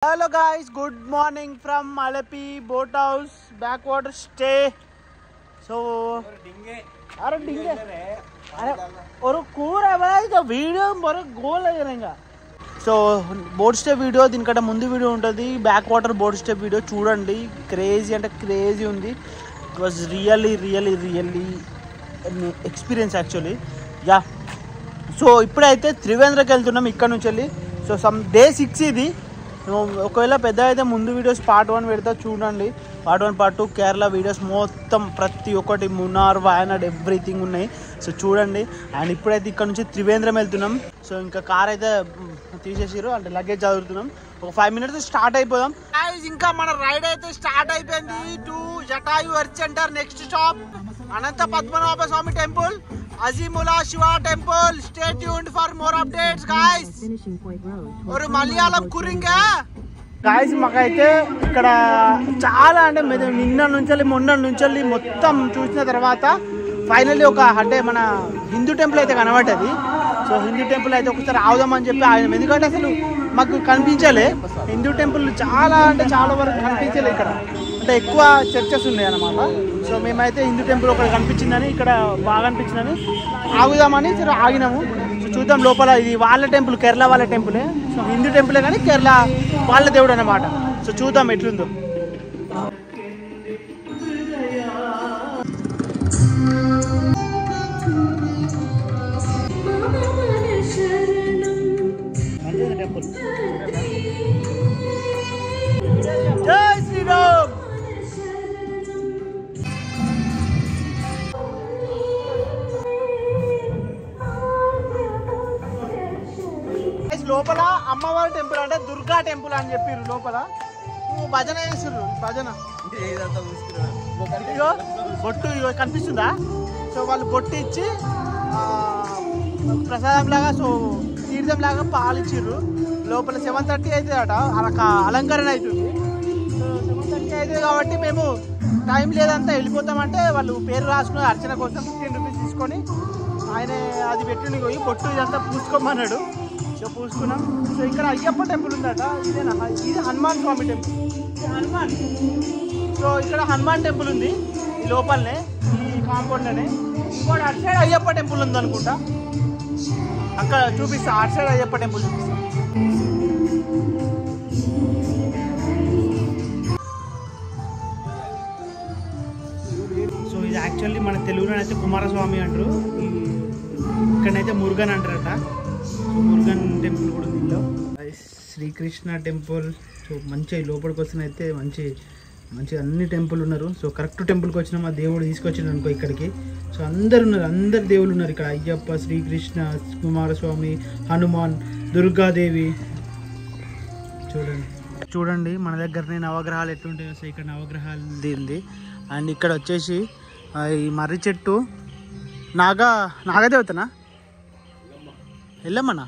Hello guys, good morning from Malapi boat house backwater stay. So अरे डिंगे अरे और कूर है भाई तो वीडियो बड़ा गोल है करेंगे. సో బోట్ స్టే వీడియో దీనికంటే ముందు వీడియో ఉంటుంది, back water boat stay video చూడండి. క్రేజీ అంటే క్రేజీ ఉంది. It was really experience actually. Yeah so ఇప్పుడైతే త్రివేంద్రకి వెళ్తున్నాం ఇక్కడ నుంచి వెళ్ళి. సో డే 6 ఇది. ఒకవేళ పెద్ద అయితే ముందు వీడియోస్ పార్ట్ 1 పెడతా చూడండి. పార్ట్ 1 పార్ట్ 2 కేరళ వీడియోస్ మొత్తం ప్రతి ఒక్కటి మున్నార్ వాయనాడ్ ఎవ్రీథింగ్ ఉన్నాయి. సో చూడండి. అండ్ ఇప్పుడైతే ఇక్కడ నుంచి త్రివేంద్రం వెళ్తున్నాం. సో ఇంకా కార్ అయితే తీసేసారు, అంటే లగేజ్ చదువుతున్నాం. ఒక 5 minutes స్టార్ట్ అయిపోదాం. ఇంకా మన రైడ్ అయితే స్టార్ట్ అయిపోయింది to Jatayu earth centre. Next stop Ananta Padmanabha Swamy temple, Azhimala Shiva temple. Stay tuned for more updates guys. और మలయాళం కురింగా గాయ్స్. మాకైతే ఇక్కడ చాలా అంటే నిన్న నుంచి మొన్న నుంచి మొత్తం చూసిన తర్వాత ఫైనల్లీ ఒక అంటే మన హిందూ టెంపుల్ అయితే కనబడ్డది. సో హిందూ టెంపుల్ అయితే ఒకసారి ఆవుదామని చెప్పి ఆయన, ఎందుకంటే అసలు మాకు కనిపించలే హిందూ టెంపుల్, చాలా అంటే చాలా వరకు కనిపించలే ఇక్కడ, అంటే ఎక్కువ చర్చెస్ ఉన్నాయి అన్నమాట. సో మేమైతే హిందూ టెంపుల్ ఒకటి కనిపించిందని, ఇక్కడ బాగా అనిపించిందని ఆగుదామని సరే ఆగినాము. సో చూద్దాం లోపల. ఇది వాళ్ళ టెంపుల్, కేరళ వాళ్ళ టెంపులే. సో హిందూ టెంపులే కానీ కేరళ వాళ్ళ దేవుడు అన్నమాట. సో చూద్దాం ఎట్లుందో. టెంపుల్ జై శ్రీరామ్. లోపల అమ్మవారి టెంపుల్ అంటే దుర్గా టెంపుల్ అని చెప్పారు. లోపల భజన చేస్తున్నారు, భజన. ఇగో బొట్టు ఇగో కనిపిస్తుందా? సో వాళ్ళు బొట్టు ఇచ్చి ప్రసాదం లాగా, సో తీర్థం లాగా పాలు ఇచ్చిర్రు. లోపల 7:30 అవుతుంది అట, అలంకరణ అవుతుంది. సో 7:30 అవుతుంది కాబట్టి మేము టైం లేదంతా వెళ్ళిపోతామంటే వాళ్ళు పేరు రాసుకుని అర్చన కోసం 15 rupees తీసుకొని ఆయన అది పెట్టుకుని పోయి బొట్టు ఇదంతా పూసుకోమన్నాడు. సో పూసుకున్నాం. సో ఇక్కడ అయ్యప్ప టెంపుల్ ఉందట. ఇదేనా? ఇది హనుమాన్ స్వామి టెంపుల్, హనుమాన్. సో ఇక్కడ హనుమాన్ టెంపుల్ ఉంది ఈ లోపలనే, ఈ కాంపౌండ్లోనే. ఇంకోటి అటు సైడ్ అయ్యప్ప టెంపుల్ ఉంది అనుకుంటా, అక్కడ చూపిస్తా. అటు సైడ్ అయ్యప్ప టెంపుల్ చూపిస్తా. సో ఇది యాక్చువల్లీ మన తెలుగులో అయితే కుమారస్వామి అంటారు, ఇక్కడైతే మురుగన్ అంటారట. మురుగన్ టెంపుల్ కూడా ఉంది ఇందులో. శ్రీకృష్ణ టెంపుల్. సో మంచిగా లోపలికి వస్తున్న అయితే మంచి అన్ని టెంపుల్ ఉన్నారు. సో కరెక్ట్ టెంపుల్కి వచ్చినా మా దేవుడు తీసుకొచ్చిండు అనుకో ఇక్కడికి. సో అందరు ఉన్నారు, అందరు దేవుళ్ళు ఉన్నారు ఇక్కడ. అయ్యప్ప, శ్రీకృష్ణ, కుమారస్వామి, హనుమాన్, దుర్గాదేవి. చూడండి మన దగ్గరనే నవగ్రహాలు ఎట్లుంటాయో. సో ఇక్కడ నవగ్రహాలు ఉంది. అండ్ ఇక్కడ వచ్చేసి ఈ మర్రి చెట్టు నాగదేవతనా, ఎల్లమ్మనా?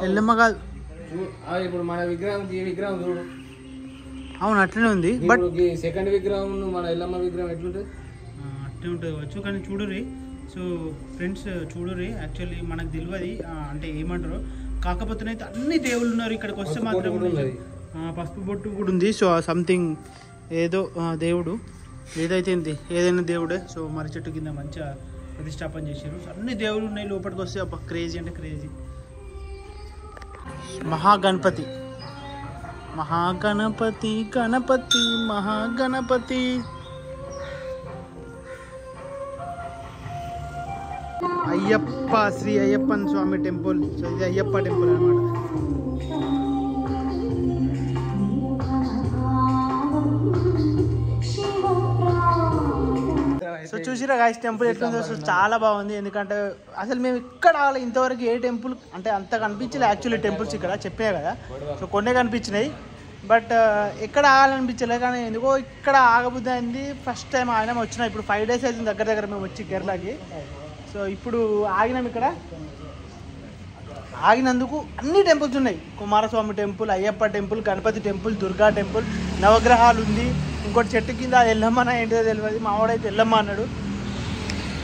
ఎల్లమ్మ కాదు. ఇప్పుడు మన విగ్రహం చూడు. అవును అట్లనే ఉంది. బట్ సెకండ్ విగ్రహం మన ఎల్లమ్మ విగ్రహం ఎట్లుంటుంది? అట్లే ఉంటుంది వచ్చు. కానీ చూడుర్రి. సో ఫ్రెండ్స్ చూడుర్రి, యాక్చువల్లీ మనకు తెలియదు అంటే ఏమంటారు. కాకపోతే అయితే అన్ని దేవుళ్ళు ఉన్నారు ఇక్కడికి వస్తే మాత్రం. పసుపు బొట్టు కూడా ఉంది. సో సంథింగ్ ఏదో దేవుడు ఏదైతే ఏదైనా దేవుడే. సో మర్రి చెట్టు కింద మంచిగా ప్రతిష్టాపన చేశారు. అన్ని దేవుళ్ళు ఉన్నాయి లోపలికి వస్తే. అబ్బా క్రేజీ అంటే క్రేజీ. మహాగణపతి గణపతి మహాగణపతి. అయ్యప్ప, శ్రీ అయ్యప్పన్ స్వామి టెంపుల్. సో ఇది అయ్యప్ప టెంపుల్ అనమాట. సో చూసిరా గాయ్స్ టెంపుల్ ఎట్లుందో. సో చాలా బాగుంది. ఎందుకంటే అసలు మేము ఇక్కడ ఇంతవరకు ఏ టెంపుల్ అంటే అంత కనిపించలే యాక్చువల్లీ టెంపుల్స్ ఇక్కడ. చెప్పే కదా, సో కొన్ని కనిపించినాయి బట్ ఎక్కడ ఆగాలనిపించలే. కానీ ఎందుకో ఇక్కడ ఆగబుద్ధి అయింది. ఫస్ట్ టైం ఆయన వచ్చినా. ఇప్పుడు 5 days అవుతుంది దగ్గర మేము వచ్చి కేరళకి. సో ఇప్పుడు ఆగినాం ఇక్కడ. ఆగినందుకు అన్ని టెంపుల్స్ ఉన్నాయి. Kumaraswamy temple, Ayyappa temple, Ganapati temple, Durga temple, నవగ్రహాలు ఉంది. ఇంకోటి చెట్టు కింద ఎల్లమ్మన ఏంటో తెలియదు, మావాడైతే ఎల్లమ్మ అన్నాడు.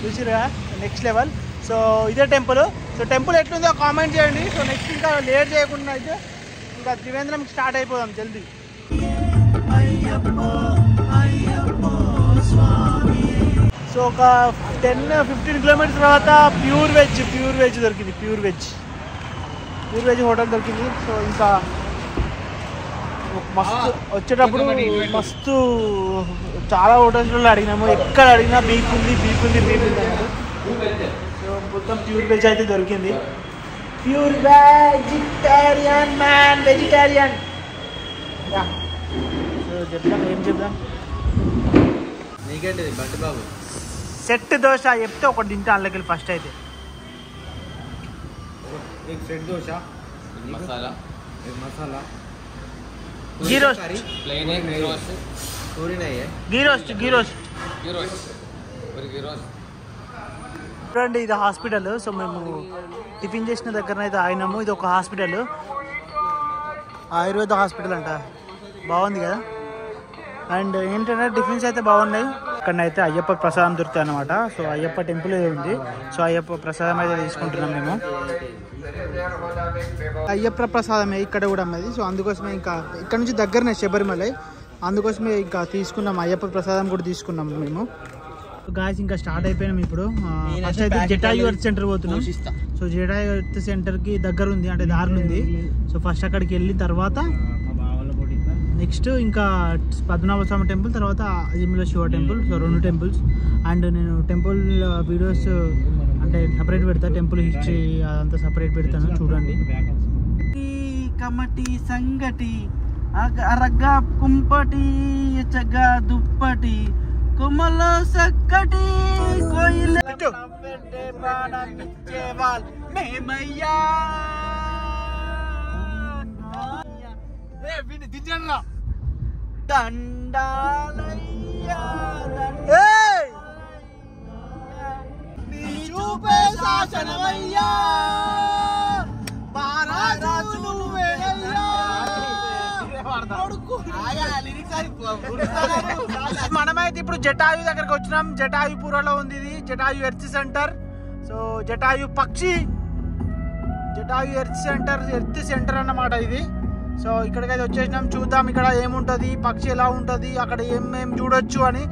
చూసిరా నెక్స్ట్ లెవెల్. సో ఇదే టెంపుల్. సో టెంపుల్ ఎట్లుందో కామెంట్ చేయండి. సో నెక్స్ట్ ఇంకా లేట్ చేయకుండా అయితే ఇంకా త్రివేంద్రం స్టార్ట్ అయిపోదాం జల్దీ. సో ఒక 10-15 కిలోమీటర్స్ తర్వాత ప్యూర్ వెజ్ దొరికింది. ప్యూర్ వెజ్ హోటల్ దొరికింది. సో ఇంకా మస్తు వచ్చేటప్పుడు మస్తు చాలా హోటల్స్లో అడిగినాము. ఎక్కడ అడిగినా బీఫ్ ఉంది అన్నారు. సో మొత్తం ప్యూర్ వెజ్ అయితే దొరికింది. Pure vegetarian man, vegetarian. So చెప్దాం, ఏం చెప్దాం. నీకేంటిది బండి బాబు? సెట్ దోశ చెప్తే ఒకటి తింటా అందులోకి ఫస్ట్ అయితే. సెట్ దోశ మసాలా घी रोस्ट प्लेन है, घी रोस्ट पूरी नहीं है, घी रोस्ट చూడండి ఇది హాస్పిటల్. సో మేము టిఫిన్ చేసిన దగ్గర అయితే ఆగినాము. ఇది ఒక హాస్పిటల్, ఆయుర్వేద హాస్పిటల్ అంట. బాగుంది కదా. అండ్ ఏంటంటే టిఫిన్స్ అయితే బాగున్నాయి. ఇక్కడనైతే అయ్యప్ప ప్రసాదం దొరుకుతాయి అనమాట. సో అయ్యప్ప టెంపుల్ ఉంది. సో అయ్యప్ప ప్రసాదం అయితే తీసుకుంటున్నాం మేము. అయ్యప్ప ప్రసాదమే ఇక్కడ కూడా అమ్మది. సో అందుకోసమే ఇంకా ఇక్కడ నుంచి దగ్గరనే శబరిమల, అందుకోసమే ఇంకా తీసుకున్నాం. అయ్యప్ప ప్రసాదం కూడా తీసుకున్నాం మేము. గాయస్ ఇంకా స్టార్ట్ అయిపోయినాం ఇప్పుడు. ఫస్ట్ అయితే జటాయు ఎర్త్ సెంటర్ పోతున్నాం. సో జటాయు ఎర్త్ సెంటర్కి దగ్గర ఉంది, అంటే దారులు ఉంది. సో ఫస్ట్ అక్కడికి వెళ్ళిన తర్వాత నెక్స్ట్ ఇంకా పద్మనాభ స్వామి టెంపుల్, తర్వాత అజిమిలో Shiva temple. So 2 temples. And నేను టెంపుల్ వీడియోస్ అంటే సపరేట్ పెడతా, టెంపుల్ హిస్టరీ అదంతా సపరేట్ పెడతాను, చూడండి. కమటి సంగటి అరగ కుంపటి చగ దుప్పటి కొమ్మల సక్కటి కోయిల మేమయ్యా. దండాలయ్యా నీ చూపే శాసనమయ్యా, మనమైతే ఇప్పుడు జటాయు దగ్గరకు వచ్చినాం. జటాయుపురంలో ఉంది ఇది, Jatayu earth centre. So Jatayu పక్షి, జటాయు ఎర్త్ సెంటర్ అన్నమాట ఇది. సో ఇక్కడికైతే వచ్చేసినాం. చూద్దాం ఇక్కడ ఏముంటుంది, పక్షి ఎలా ఉంటుంది, అక్కడ ఏం చూడొచ్చు అని.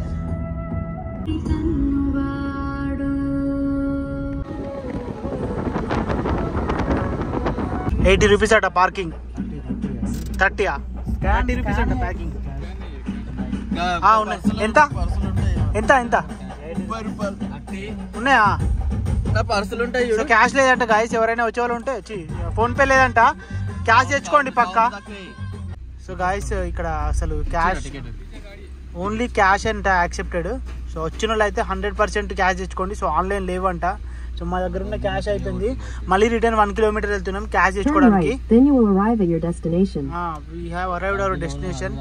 ₹80 అట పార్కింగ్, 30 రూపీస్ అంట ప్యాకింగ్. ఉన్నాయి. ఎంత ఉన్నాయా? పర్సులు ఉంటాయి. క్యాష్ లేదంట గాయస్, ఎవరైనా వచ్చేవాళ్ళు ఉంటే ఫోన్ పే లేదంట, క్యాష్ తెచ్చుకోండి పక్కా. సో గాయస్ ఇక్కడ అసలు క్యాష్ ఓన్లీ క్యాష్ అంట యాక్సెప్టెడ్. సో వచ్చిన వాళ్ళు అయితే 100% క్యాష్ తెచ్చుకోండి. సో ఆన్లైన్ లేవంట. సో మా దగ్గర ఉన్న క్యాష్ అయిపోయింది. మళ్ళీ రిటర్న్ 1 కిలోమీటర్ వెళ్తున్నాం క్యాష్ తెచ్చుకోవడానికి. We have arrived hour destination.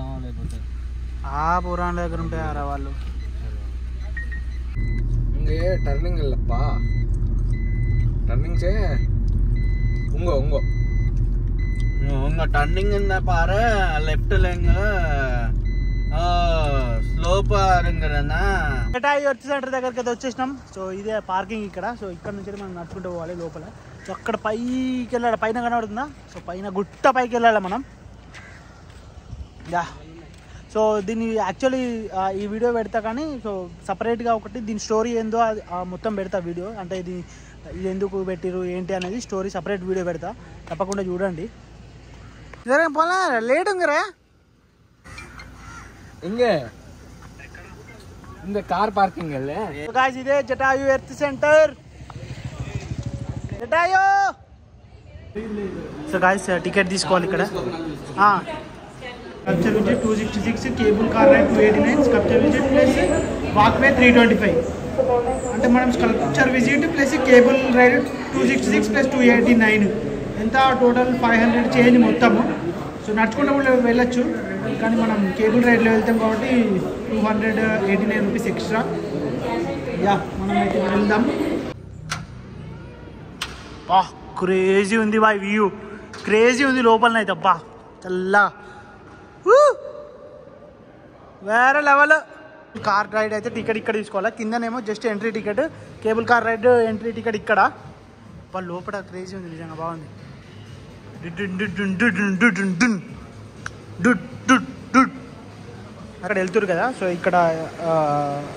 పురాణ దగ్గర ఉంటాయారా వాళ్ళు. టర్నింగ్ இல்லப்பா, టర్నింగ్ చే உங்க టర్నింగ్ ఉందా పారు, లెఫ్ట్ లెంగ్ స్లోప్ జటాయు ఎర్త్ సెంటర్ దగ్గరికి అయితే వచ్చేసినాం. సో ఇదే పార్కింగ్ ఇక్కడ. సో ఇక్కడ నుంచి మనం నడుచుకుంటూ పోవాలి లోపల. సో అక్కడ పైకి వెళ్ళాలి, పైన కనబడుతుందా? సో పైన గుట్ట పైకి వెళ్ళాలి మనం. సో దీన్ని యాక్చువల్లీ ఈ వీడియో పెడతా, కానీ సో సపరేట్గా ఒకటి దీని స్టోరీ ఏందో అది మొత్తం పెడతా వీడియో. అంటే ఇది ఎందుకు పెట్టిరు ఏంటి అనేది స్టోరీ సపరేట్ వీడియో పెడతా, తప్పకుండా చూడండి. ఇదే పోలా లేట్ ఉందిరా. இந்த கார் பார்க்கிங் இல்ல गाइस ఇదే Jatayu earth Center. Jatayu. So guys ticket తీసుకోవాలి ఇక్కడ. Sculpture visit 266, cable car ride 289, sculpture visit plus walkway 325. అంటే మనం sculpture visit plus cable ride 266 plus 289 ఎంత టోటల్ 500 చేంజ్ మొత్తము. సో నడుచుకుంటూ కూడా వెళ్ళొచ్చు, కానీ మనం కేబుల్ రైడ్లో వెళ్తాం కాబట్టి 289 రూపీస్ ఎక్స్ట్రా. మనం అయితే వెళ్దాం. క్రేజీ ఉంది బాయ్, వ్యూ క్రేజీ ఉంది లోపలనైతే. అబ్బా చల్లా వేరే లెవెల్. కార్ రైడ్ అయితే టికెట్ ఇక్కడ తీసుకోవాలి, కిందనేమో just entry ticket. Cable car ride entry ticket ఇక్కడ. లోపల క్రేజీ ఉంది నిజంగా, బాగుంది. అక్కడ వెళ్తురు కదా. సో ఇక్కడ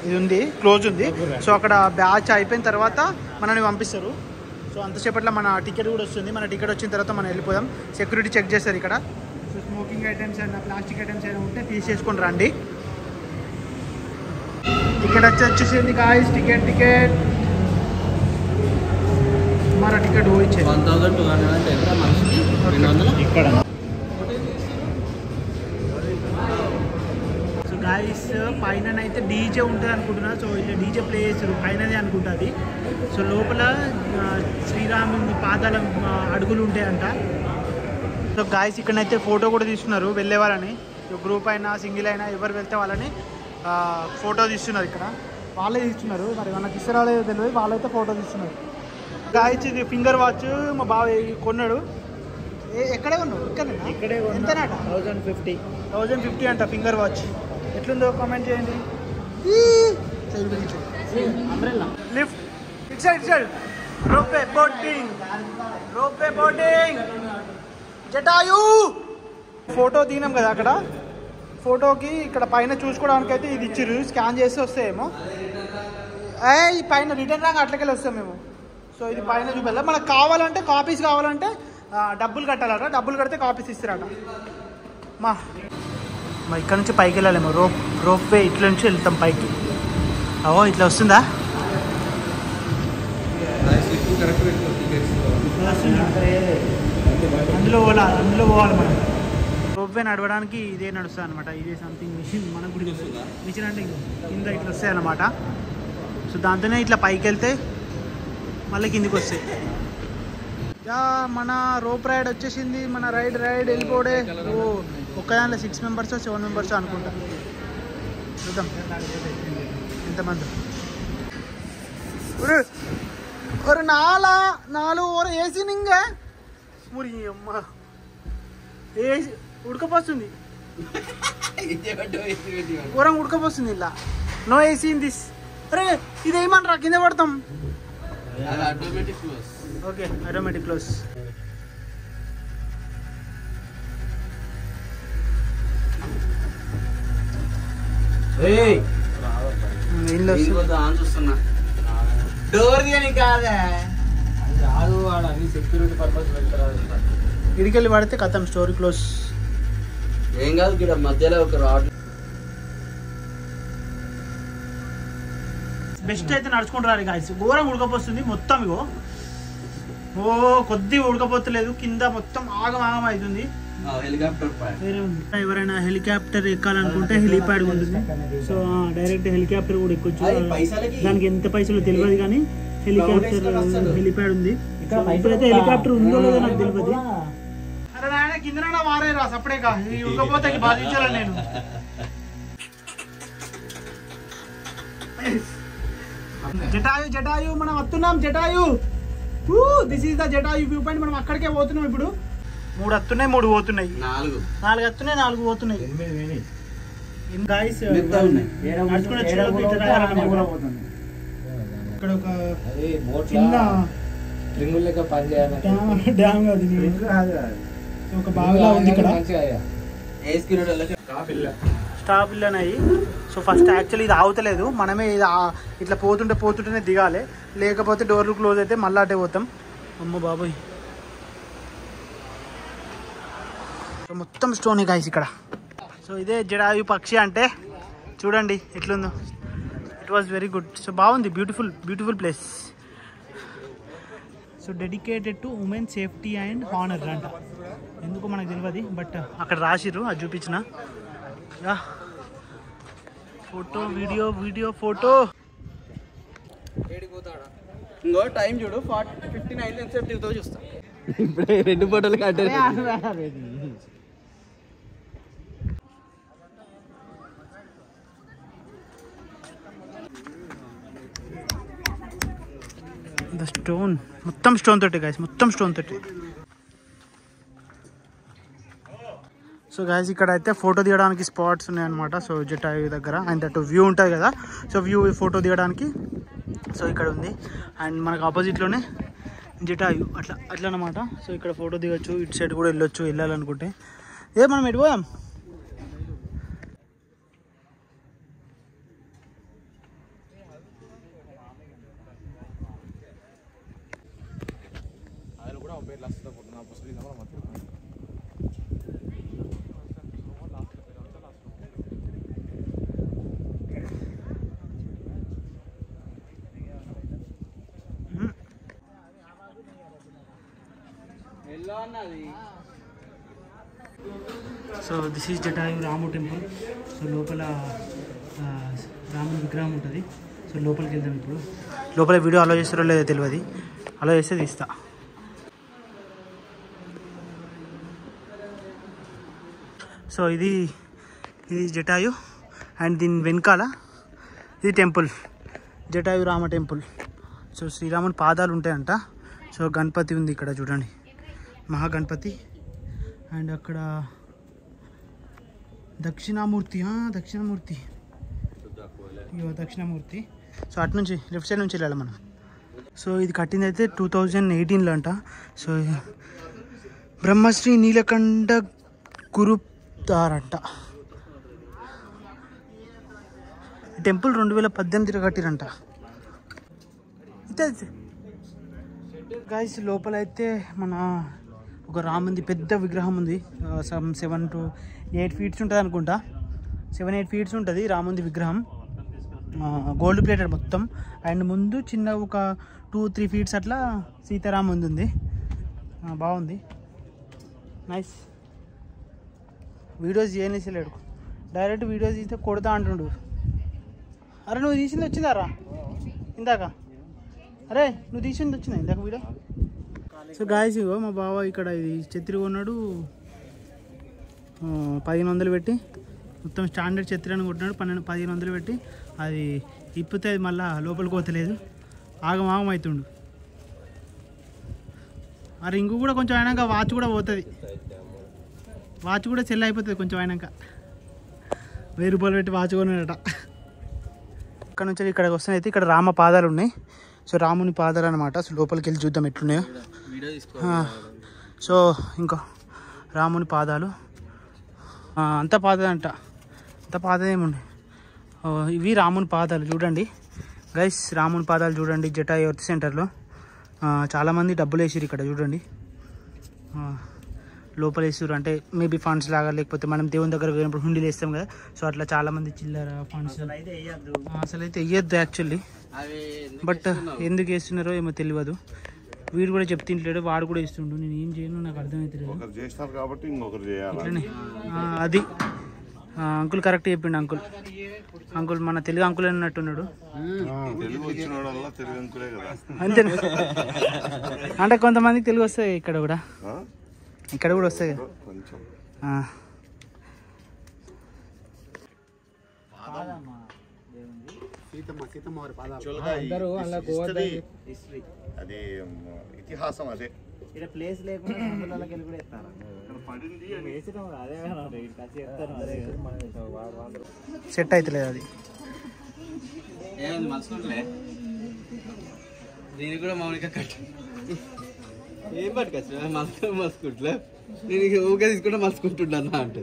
ఇది ఉంది, క్లోజ్ ఉంది. సో అక్కడ బ్యాచ్ అయిపోయిన తర్వాత మనల్ని పంపిస్తారు. సో అంతసేపట్లో మన టికెట్ కూడా వస్తుంది. మన టికెట్ వచ్చిన తర్వాత మనం వెళ్ళిపోదాం. సెక్యూరిటీ చెక్ చేస్తారు ఇక్కడ. సో స్మోకింగ్ ఐటమ్స్ అయినా ప్లాస్టిక్ ఐటమ్స్ అయినా ఉంటే తీసేసుకొని రండి. టికెట్ వచ్చేసింది గాయ్స్. టికెట్ మన టికెట్ ఇచ్చే 1200 ఇక్కడ. సో గాయ్స్ పైన అయితే డీజే ఉంటుంది అనుకుంటున్నా. సో ఇట్లా డీజే ప్లే చేస్తారు పైనదే అనుకుంటుంది. సో లోపల శ్రీరాముని పాదాల అడుగులు ఉంటాయంట. సో గాయ్స్ ఇక్కడనైతే ఫోటో కూడా తీస్తున్నారు వెళ్ళే వాళ్ళని. గ్రూప్ అయినా సింగిల్ అయినా ఎవరు వెళ్తే వాళ్ళని ఫోటో తీస్తున్నారు. ఇక్కడ వాళ్ళే తీస్తున్నారు. మరి మనకి ఇస్తారో తెలియదు, వాళ్ళైతే ఫోటో తీస్తున్నారు. గాయస్ ఇది ఫింగర్ వాచ్ మా బావ కొన్నాడు. ఎక్కడే కొన్నావు? ఇక్కడే ఎంతనాట? 1050 అంట ఫింగర్ వాచ్. ఎట్లుందో కామెంట్ చేయండి. లిఫ్ట్ ఇట్ సైడ్ రోపే బోటింగ్ జటాయు. ఫోటో దిగినాం కదా అక్కడ. ఫోటోకి ఇక్కడ పైన చూసుకోవడానికి అయితే ఇది ఇచ్చిర్రు. స్కాన్ చేస్తే వస్తాయేమో. ఈ పైన రిటర్న్ రాగా అట్లకెళ్ళి వస్తాం మేము. సో ఇది పైన చూపెళ్ళా. మనకు కావాలంటే కాపీస్ కావాలంటే డబ్బులు కట్టాలట. డబ్బులు కడితే కాపీస్ ఇస్తారట. మా ఇక్కడ నుంచి పైకి వెళ్ళాలేమో. రోప్ వే ఇట్లా నుంచి వెళ్తాం పైకి. అవో ఇట్లా వస్తుందా? అందులో పోవాలి మనం. రోప్ వే నడవడానికి ఇదే నడుస్తుంది అనమాట. ఇదే సంథింగ్ మిషన్. మనకు కూడా మిషన్ అంటే కింద ఇట్లా వస్తాయి అన్నమాట. సో దాంతోనే ఇట్లా పైకి వెళ్తే మళ్ళీ కిందికి వస్తాయి. మన రోప్ రైడ్ వచ్చేసింది. మన రైడ్ వెళ్ళిపోడే. ఒక్క దాంట్లో 6 మెంబర్స్ 7 మెంబర్స్ అనుకుంటా. చూద్దాం ఎంతమంది. ஒரு 4 ஒரு ఏసీ నింగే మురి అమ్మ. ఏసీ ఉడకపోస్తుంది. ఘోరం ఉడకపోస్తుంది ఇలా. No AC in this. అరే ఇదేమంటారా? కింద పడతాం. Okay automatic close. ఇడికెళ్ళి పడితే కథం స్టోరీ క్లోజ్. ఏం కాదు ఇక్కడ మధ్యలో ఒక రాడ్. బెస్ట్ అయితే నడుచుకుంటూ రారు గాయస్. ఘోరం ఉడకపోస్తుంది మొత్తం. ఇగో కొద్దిగా ఉడకపోతలేదు. కింద మొత్తం ఆగం అవుతుంది. ఎవరైనా హెలికాప్టర్ ఎక్కాలనుకుంటే హెలిప్యాడ్ ఉంటుంది. సో డైరెక్ట్ హెలికాప్టర్ కూడా ఎక్కొచ్చు. దానికి ఎంత పైసలు తెలియదు కానీ హెలిప్యాడ్ ఉంది. ఇప్పుడైతే హెలికాప్టర్ ఉందో లేదో నాకు తెలియదు. అరే నాయన కింద వారే రా సపడే ఉడకపోతే బాధించాలని నేను. జటాయు మనం వస్తున్నాం. Jatayu this is the Jatayu view point. మనం అక్కడికే పోతున్నాం. ఇప్పుడు 3 వస్తున్నాయి, 3 పోతున్నాయి. 4 వస్తున్నాయి, 4 పోతున్నాయి. ఇక్కడ ఒక చిన్న డ్యామ్ కాదు, ఒక బావిలా ఉంది. ఇక్కడ స్టాప్ ఇల్లనాయి. సో ఫస్ట్ యాక్చువల్లీ ఇది ఆగుతలేదు. మనమే ఇది ఇట్లా పోతుంటేనే దిగాలి. లేకపోతే డోర్లు క్లోజ్ అయితే మళ్ళీ అటే పోతాం. అమ్మ బాబోయ్. సో మొత్తం స్టోన్ గాయ్స్ ఇక్కడ. సో ఇదే జటాయు పక్షి అంటే. చూడండి ఎట్లుందో. It was very good. So బాగుంది. Beautiful place. So dedicated to women safety and honour అంట. ఎందుకు మనకు తెలియదు, బట్ అక్కడ రాసిర్రు. అది చూపించిన. Photo video photo. ఇంకో టైం చూడు 59 ఎంతసేపు దిగుతావు చూస్తా. ఇప్పుడే 2 ఫోటోలు కట్టారు. ద స్టోన్ మొత్తం స్టోన్ తోటి గాయస్, మొత్తం స్టోన్ తోటి. సో గాయస్ ఇక్కడ అయితే ఫోటో దిగడానికి స్పాట్స్ ఉన్నాయన్నమాట. సో జటాయు దగ్గర అండ్ దట్ వ్యూ ఉంటుంది కదా. సో వ్యూ ఫోటో దిగడానికి సో ఇక్కడ ఉంది. అండ్ మనకు ఆపోజిట్లోనే జటాయు అట్లా అట్లా అన్నమాట. సో ఇక్కడ ఫోటో దిగొచ్చు, ఇటు సైడ్ కూడా వెళ్ళాలనుకుంటే. మనం ఎటు పోదాం? So this is Jatayu Ramu temple. So లోపల రాముని విగ్రహం ఉంటుంది. సో లోపలికి వెళ్దాం. ఇప్పుడు లోపల వీడియో అలో చేస్తారో లేదో తెలియదు, అలో చేస్తే తీస్తా. సో ఇది జటాయు అండ్ దీని వెనకాల ఇది temple, Jatayu Rama temple. So శ్రీరాముని పాదాలు ఉంటాయంట. సో గణపతి ఉంది ఇక్కడ చూడండి, మహాగణపతి. అండ్ అక్కడ దక్షిణామూర్తి. సో అటు నుంచి లెఫ్ట్ సైడ్ నుంచి వెళ్ళాలి మనం. సో ఇది కట్టింది అయితే 2018లో అంట. సో బ్రహ్మశ్రీ నీలకంఠ గురుదారంట. టెంపుల్ 2018 కట్టిరంట. గైస్ లోపల అయితే మన ఒక రాముంది పెద్ద విగ్రహం ఉంది. 7 to 8 feet ఉంటుంది అనుకుంటా. 7-8 feet ఉంటుంది రాముంది విగ్రహం. గోల్డ్ ప్లేటెడ్ మొత్తం. అండ్ ముందు చిన్న ఒక 2-3 feet అట్లా సీతారాముంది ఉంది. బాగుంది, నైస్. వీడియోస్ చేయలేడు, డైరెక్ట్ వీడియోస్ తీస్తే కొడతా అంటుండు. అరే నువ్వు తీసింది వచ్చిందారా ఇందాక? అరే నువ్వు తీసింది వచ్చిందా ఇందాక వీడియో? సో గాయస్ ఇగో మా బావ ఇక్కడ ఇది ఛత్రి కొన్నాడు, 1500 పెట్టి. మొత్తం స్టాండర్డ్ ఛత్రి అని కొట్టినాడు. 1500 పెట్టి. అది ఇప్పితే అది మళ్ళీ లోపలికి పోతలేదు, ఆగం అవుతుండు. ఆ రింగు కూడా కొంచెం అయినాక వాచ్ కూడా పోతుంది, వాచ్ కూడా సెల్ అయిపోతుంది కొంచెం అయినాక. 1000 రూపాయలు పెట్టి వాచ్ కొన్నాడట. ఇక్కడ నుంచి ఇక్కడికి వస్తే అయితే ఇక్కడ రామ పాదాలు ఉన్నాయి. సో రాముని పాదాలు అనమాట. సో లోపలికి వెళ్ళి చూద్దాం ఎట్లున్నాయో. సో ఇంకో రాముని పాదాలు అంత పాదాలంట, అంత పాదమేముంది. ఇవి రాముని పాదాలు చూడండి గైస్, రాముని పాదాలు చూడండి. జటాయు ఎర్త్ సెంటర్లో చాలామంది డబ్బులు వేసారు ఇక్కడ చూడండి. లోపల వేసారు అంటే మేబీ ఫండ్స్ లాగా, లేకపోతే మనం దేవుని దగ్గర పోయినప్పుడు హుండీలు వేస్తాం కదా. సో అట్లా చాలామంది చిల్లర ఫండ్స్ అసలు అయితే వేయద్దు యాక్చువల్లీ. బట్ ఎందుకు వేస్తున్నారో ఏమో తెలియదు. వీడు కూడా చెప్తుంటలేడు, వాడు కూడా ఇస్తుండు. నేను ఏం చేయను నాకు అర్థమవుతలేదు. అది అంకుల్ కరెక్ట్ చెప్పిండు. అంకుల్ మన తెలుగు అంకుల్ అన్నట్టున్నాడు. అంతే అంటే కొంతమందికి తెలుగు వస్తాయి, ఇక్కడ కూడా వస్తాయి. అది ఇతిహాసం. అదే ప్లేస్ లేకుండా సెట్ అవుతలేదు అది. దీనికి కూడా మౌనిక కట్ ఏం పట్టుకొచ్చు మసుకుంటలే. నేను ఊకే తీసుకుంటే మసుకుంటున్నా అంటే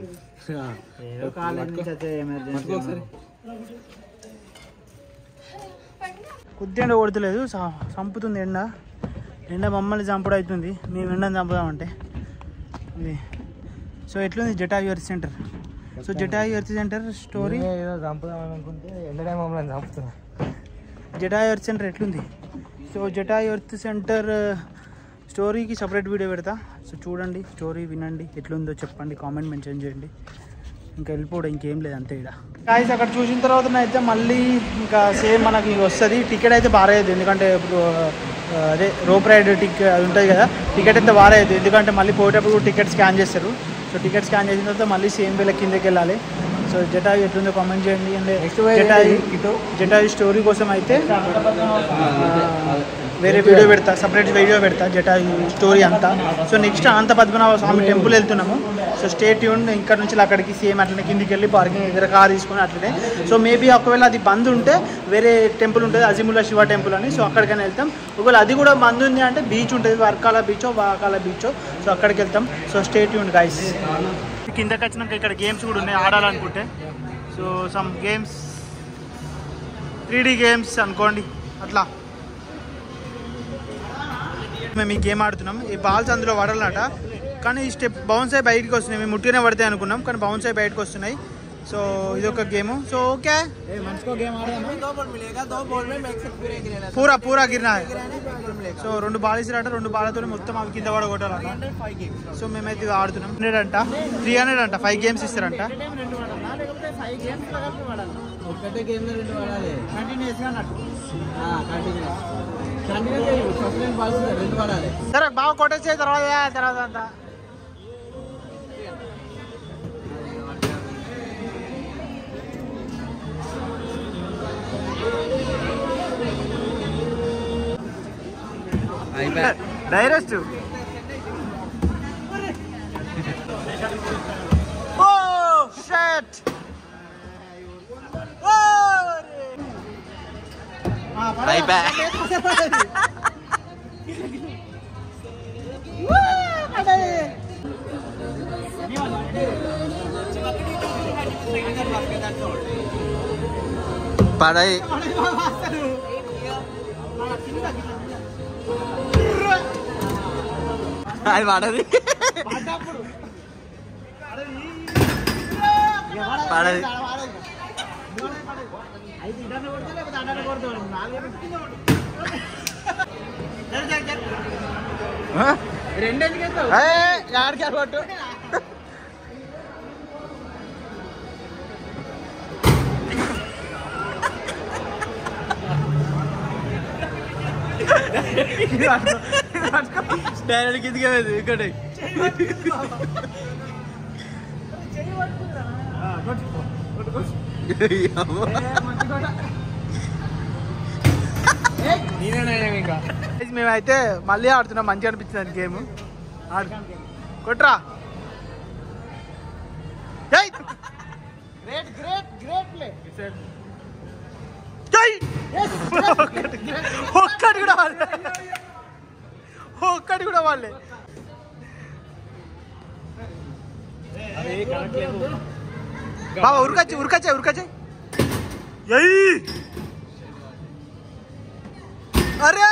కొద్దిగా కొడతలేదు, చంపుతుంది ఎండ మమ్మల్ని చంపుడు అవుతుంది. మేము ఎండని చంపుదామంటే ఇది. సో ఎట్లుంది Jatayu earth centre? So Jatayu earth centre story చంపుదామని అనుకుంటే ఎండనే మమ్మల్ని చంపుతున్నా. జటాయు ఎర్త్ సెంటర్ ఎట్లుంది? సో జటాయు ఎర్త్ సెంటర్ స్టోరీకి సపరేట్ వీడియో పెడతా. సో చూడండి, స్టోరీ వినండి, ఎట్లుందో చెప్పండి, కామెంట్ మెన్షన్ చేయండి. ఇంకా వెళ్ళిపోవడం ఇంకేం లేదు అంతే. ఇక్కడ గాయ్స్ అక్కడ చూసిన తర్వాత అయితే మళ్ళీ ఇంకా సేమ్ మనకి వస్తుంది. టికెట్ అయితే బారేయద్దు, ఎందుకంటే ఇప్పుడు అదే రోప్ రైడ్ టికెట్ అది ఉంటుంది కదా, టికెట్ అయితే బారేయద్దు. ఎందుకంటే మళ్ళీ పోయేటప్పుడు టికెట్ స్కాన్ చేస్తారు. సో టికెట్ స్కాన్ చేసిన తర్వాత మళ్ళీ సేమ్ వేళ కిందకి వెళ్ళాలి. సో జటాయు ఎట్లుందో కామెంట్ చేయండి. అండ్ జటాయు స్టోరీ కోసం అయితే వేరే వీడియో పెడతా, సపరేట్ వీడియో పెడతా జటాయు స్టోరీ అంతా. సో నెక్స్ట్ అనంత పద్మనాభ స్వామి టెంపుల్ వెళ్తున్నాము. So stay tune. ఇక్కడ నుంచి అక్కడికి సేమ్ అట్లనే కిందికి వెళ్ళి పార్కింగ్ దగ్గర కార్ తీసుకుని అట్లనే. సో మేబీ ఒకవేళ అది బంద్ ఉంటే వేరే టెంపుల్ ఉంటుంది, అజిముల్లా శివ టెంపుల్ అని. సో అక్కడికైనా వెళ్తాం. ఒకవేళ అది కూడా బంద్ ఉంది అంటే బీచ్ ఉంటుంది, వర్కాల బీచో వాకాల బీచో. సో అక్కడికి వెళ్తాం. So stay tune guys. కిందకి వచ్చినాక ఇక్కడ గేమ్స్ కూడా ఉన్నాయి ఆడాలనుకుంటే. So some games 3D games అనుకోండి అట్లా. మేము ఈ గేమ్ ఆడుతున్నాం. ఈ బాల్స్ అందులో పడాలన్నట, కానీ ఈ స్టెప్ బౌన్స్ అయ్యి బయటకు వస్తున్నాయి. మేము ముట్టినే పడతాయి అనుకున్నాం, కానీ బౌన్స్ అయ్యి బయటకు వస్తున్నాయి. సో ఇది ఒక గేమ్. సో ఓకే పూరా పూరా గిరినా. సో 2 బాల్ ఇస్తారట, 2 బాలతో మొత్తం అవి కింద పడగొట్టాలట. సో మేమైతే ఇది ఆడుతున్నాం. 100 అంట, 300 అంట, 5 గేమ్స్ ఇస్తారంట. సరే బాగా కొట్టేసే తర్వాత అంతా డైరెక్ట్. ఓ షట్. పడాయి అది పడది పడది. కొట్టు. డైరెక్ట్ కిందికి ఇక్కడ మేమైతే మళ్ళీ ఆడుతున్నాం. మంచిగా అనిపించింది గేమ్. ఆడు కొట్రా. ఒక్కటి కూడా వాళ్ళే. బాబా ఉరకచ్చే. అరే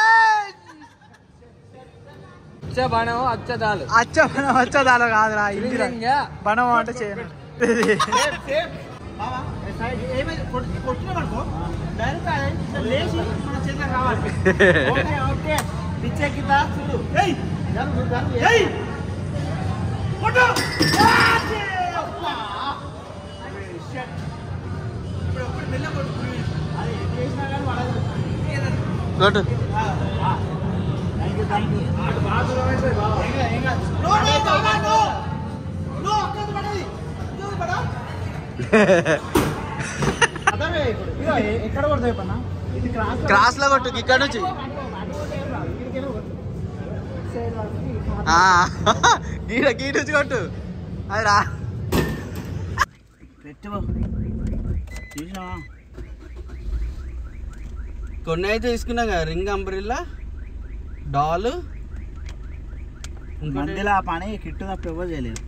అచ్చదాలు కాదురా, ఇందిరా బణం అంటే చేయను. ఎక్కడ కొడతాయి పన్నా? క్రాస్ లో కొట్టు, ఇక్కడ నుంచి గీడ నుంచి కొట్టు. అది రా కొన్ని అయితే తీసుకున్నా కదా, రింగ్ అంబ్రిల్లా, డాల్. మధ్యలో ఆ పని కిట్టు తప్ప ఎవరు చేయలేదు.